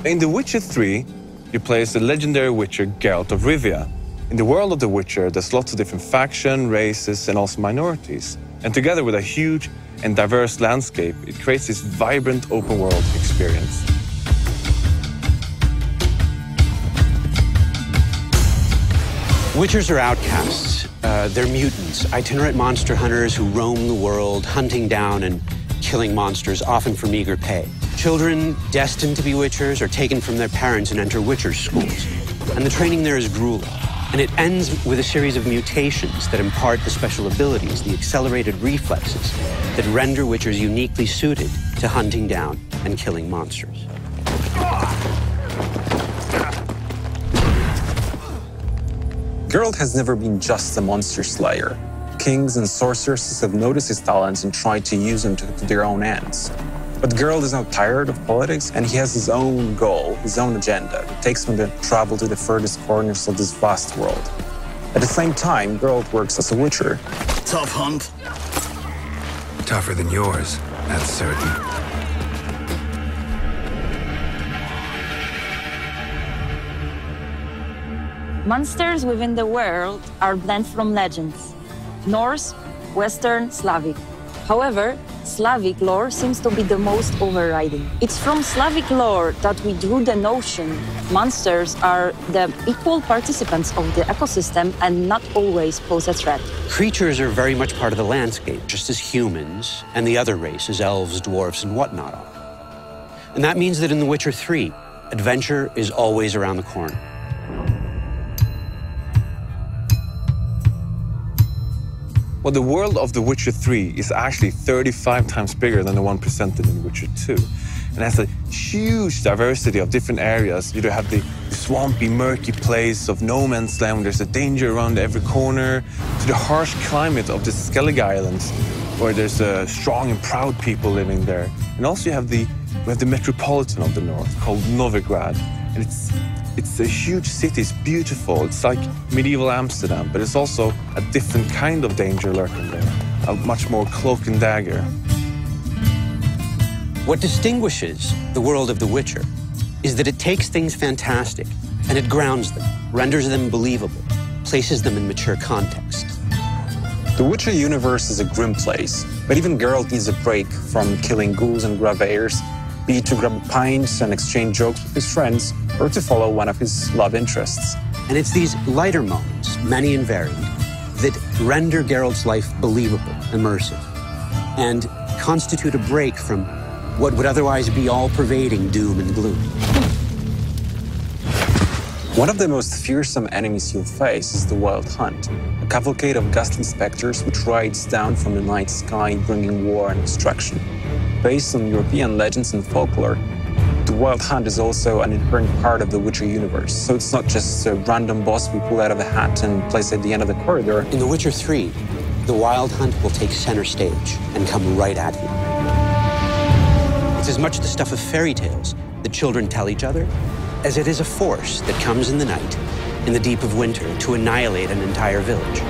In The Witcher 3, you play as the legendary witcher Geralt of Rivia. In the world of The Witcher, there's lots of different factions, races, and also minorities. And together with a huge and diverse landscape, it creates this vibrant open-world experience. Witchers are outcasts. They're mutants, itinerant monster hunters who roam the world, hunting down and killing monsters, often for meager pay. Children destined to be witchers are taken from their parents and enter witcher schools. And the training there is grueling. And it ends with a series of mutations that impart the special abilities, the accelerated reflexes that render witchers uniquely suited to hunting down and killing monsters. Geralt has never been just a monster slayer. Kings and sorceresses have noticed his talents and tried to use them to their own ends. But Geralt is now tired of politics, and he has his own goal, his own agenda, that takes him to travel to the furthest corners of this vast world. At the same time, Geralt works as a witcher. Tough hunt. Tougher than yours, that's certain. Monsters within the world are blend from legends: Norse, Western, Slavic. However, Slavic lore seems to be the most overriding. It's from Slavic lore that we drew the notion monsters are the equal participants of the ecosystem and not always pose a threat. Creatures are very much part of the landscape, just as humans and the other races, elves, dwarfs, and whatnot are. And that means that in The Witcher 3, adventure is always around the corner. Well, the world of The Witcher 3 is actually 35 times bigger than the one presented in The Witcher 2. And has a huge diversity of different areas. You have the swampy, murky place of no man's land, where there's a danger around every corner, to the harsh climate of the Skellige Islands, where there's strong and proud people living there. And also we have the metropolitan of the north, called Novigrad. And it's a huge city, it's beautiful. It's like medieval Amsterdam, but it's also a different kind of danger lurking there, a much more cloak and dagger. What distinguishes the world of The Witcher is that it takes things fantastic and it grounds them, renders them believable, places them in mature contexts. The Witcher universe is a grim place, but even Geralt needs a break from killing ghouls and graveyors, be it to grab pints and exchange jokes with his friends, or to follow one of his love interests. And it's these lighter moments, many and varied, that render Geralt's life believable, immersive, and constitute a break from what would otherwise be all-pervading doom and gloom. One of the most fearsome enemies you'll face is the Wild Hunt, a cavalcade of ghastly specters which rides down from the night sky, bringing war and destruction. Based on European legends and folklore, the Wild Hunt is also an inherent part of the Witcher universe, so it's not just a random boss we pull out of a hat and place at the end of the corridor. In The Witcher 3, the Wild Hunt will take center stage and come right at you. It's as much the stuff of fairy tales that children tell each other as it is a force that comes in the night, in the deep of winter, to annihilate an entire village.